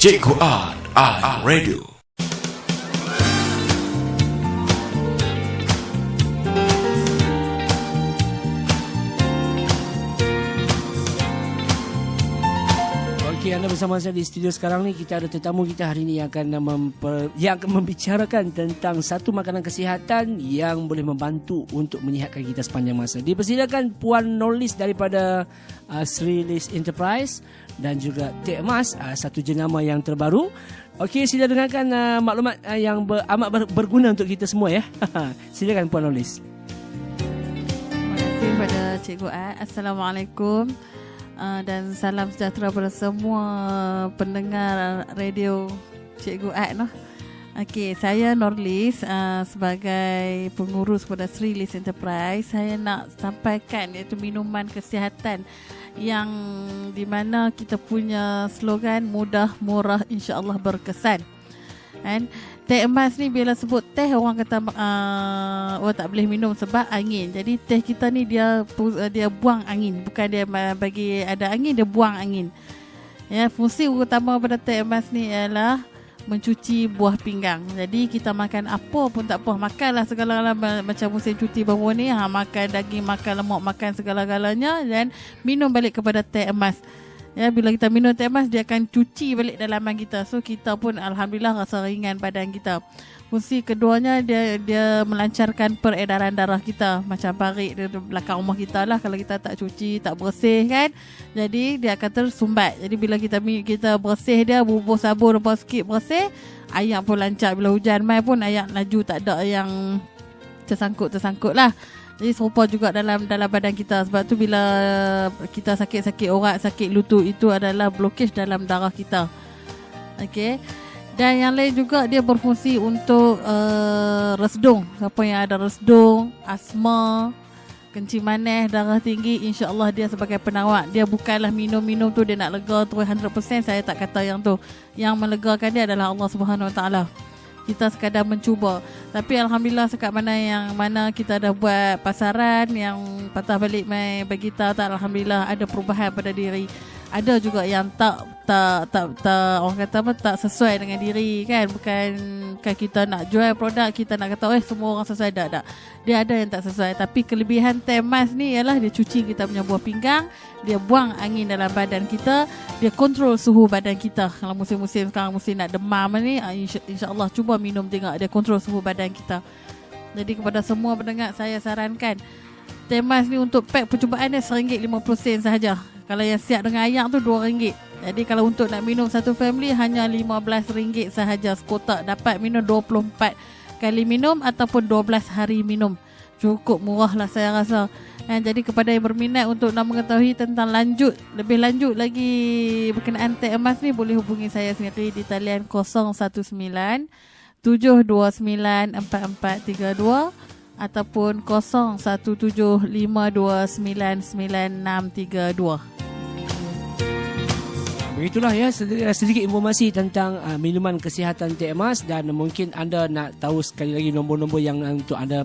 Cikgu Art Radio. Okey, anda bersama saya di studio sekarang ni. Kita ada tetamu kita hari ini yang akan membicarakan tentang satu makanan kesihatan yang boleh membantu untuk menyihatkan kita sepanjang masa. Dipersilakan Puan Nurlis daripada Sri Lis Enterprise dan juga Tek Emas, satu jenama yang terbaru. Okey, sila dengarkan maklumat yang amat berguna untuk kita semua ya. Silakan Puan Nurlis. Terima kasih kepada Cikgu Art. Assalamualaikum. Dan salam sejahtera kepada semua pendengar radio Cikgu Art. Okey, saya Nurlis sebagai pengurus pada Sri Lis Enterprise. Saya nak sampaikan iaitu minuman kesihatan yang di mana kita punya slogan mudah, murah, insya-Allah berkesan. Kan? Teh emas ni bila sebut teh orang kata orang tak boleh minum sebab angin. Jadi teh kita ni dia buang angin, bukan dia bagi ada angin, dia buang angin. Ya, fungsi utama pada teh emas ni ialah mencuci buah pinggang. Jadi kita makan apa pun tak apa, makanlah segala-galanya macam musim cuti baru ni, makan daging, makan lemak, makan segala-galanya dan minum balik kepada teh emas. Ya, bila kita minum teh emas, dia akan cuci balik dalaman kita. So kita pun alhamdulillah rasa ringan badan kita. Fungsi keduanya dia melancarkan peredaran darah kita. Macam parik di belakang rumah kita lah, kalau kita tak cuci, tak bersih kan. Jadi dia akan tersumbat. Jadi bila kita bersih dia, bubuh sabun lepas sikit bersih, air pun lancar. Bila hujan mai pun air laju, tak ada yang tersangkut lah. Jadi serupa juga dalam badan kita. Sebab tu bila kita sakit-sakit orat, sakit lutut, itu adalah blokej dalam darah kita. Okey. Dan yang lain juga dia berfungsi untuk resdung. Siapa yang ada resdung, asma, kencing manis, darah tinggi, insya-Allah dia sebagai penawar. Dia bukanlah minum-minum tu dia nak lega terus 100%, saya tak kata yang tu. Yang melegakan dia adalah Allah Subhanahu Wa Taala. Kita sekadar mencuba. Tapi alhamdulillah sekat mana kita dah buat pasaran yang patah balik mai bagi kita, tak, alhamdulillah ada perubahan pada diri. Ada juga yang tak orang kata apa, tak sesuai dengan diri kan. Bukan kita nak jual produk, kita nak kata semua orang sesuai, tak. Dia ada yang tak sesuai. Tapi kelebihan teh emas ni ialah dia cuci kita punya buah pinggang, dia buang angin dalam badan kita, dia kontrol suhu badan kita. Kalau musim-musim sekarang musim nak demam ni, insya-Allah cuba minum tengok, dia kontrol suhu badan kita. Jadi kepada semua pendengar saya sarankan teh emas ni untuk pack percubaan dia RM1.50 sahaja. Kalau yang siap dengan air tu RM2. Jadi kalau untuk nak minum satu family hanya RM15 sahaja sekotak. Dapat minum 24 kali minum ataupun 12 hari minum. Cukup murah lah saya rasa. Jadi kepada yang berminat untuk nak mengetahui tentang lebih lanjut lagi berkenaan teh emas ni, boleh hubungi saya sendiri di talian 019 729 4432 ataupun 0175299632. Begitulah ya, sedikit informasi tentang minuman kesihatan teh emas. Dan mungkin anda nak tahu sekali lagi nombor-nombor yang untuk anda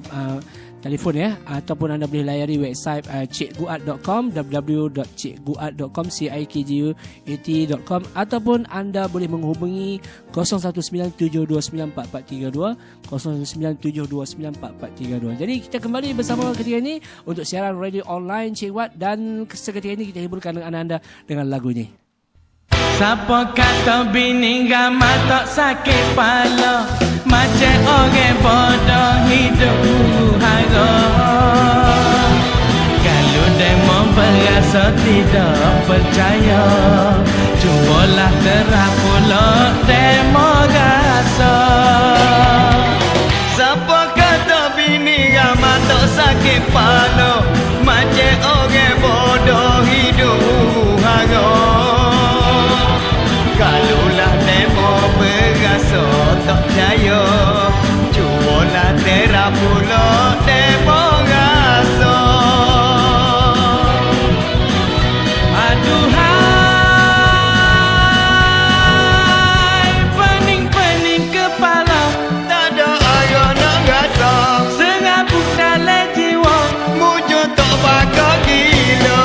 telefon ya, ataupun anda boleh layari website cikguart.com, www.cikguart.com, cikguat.com, ataupun anda boleh menghubungi 0197294432, 0197294432. Jadi kita kembali bersama ketika ini untuk siaran radio online Cikgu Art, dan seketika ini kita hiburkan anda dengan lagu ini. Siapa kata bini gamal tak sakit pala, macam orang bodoh hidup hara. Kalau demo berasa tidak percaya, cubalah terang pula demo rasa. Siapa kata bini gamal tak sakit pala, macam orang bodoh hidup hara. Kalulah demo berasa tak percaya, cubalah terang pula demo rasa. Aduhai, pening-pening kepala, tak ada ayah nak rasa. Sengabut dalam jiwa, mujur tak bakal gila.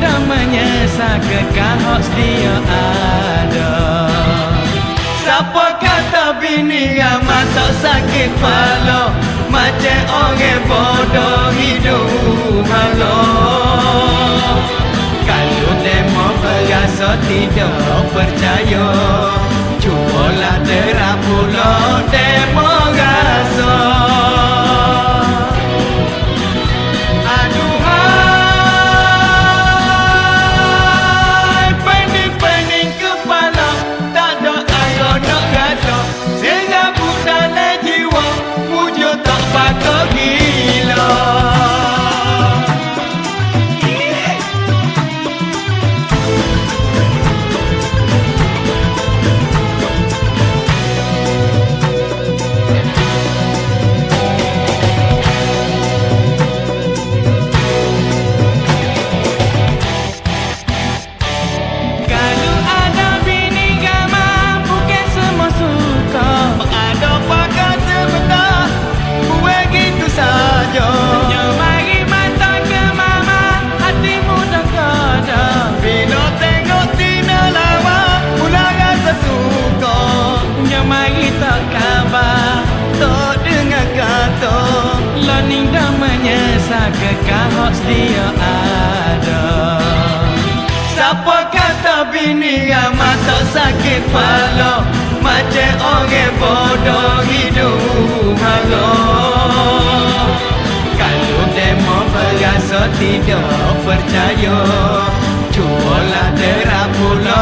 dah menyesal kekal hak dia ada. Siapa kata bini ramah tak sakit kepala, macam orang bodoh hidup malam. Kalau demo berasa tidak percaya, cubalah terap pula demo rasa. Aduhai, pening-pening kepala, tak ada air nak rasa. Serabut dalam jiwa, wujud tak patut gila. Learning dah menyesal kekal hak dia ada. Siapa kata bini ramah tak sakit kepala, macam orang bodoh hidup malam. Kalau demo berasa tidak percaya, cubalah terap pula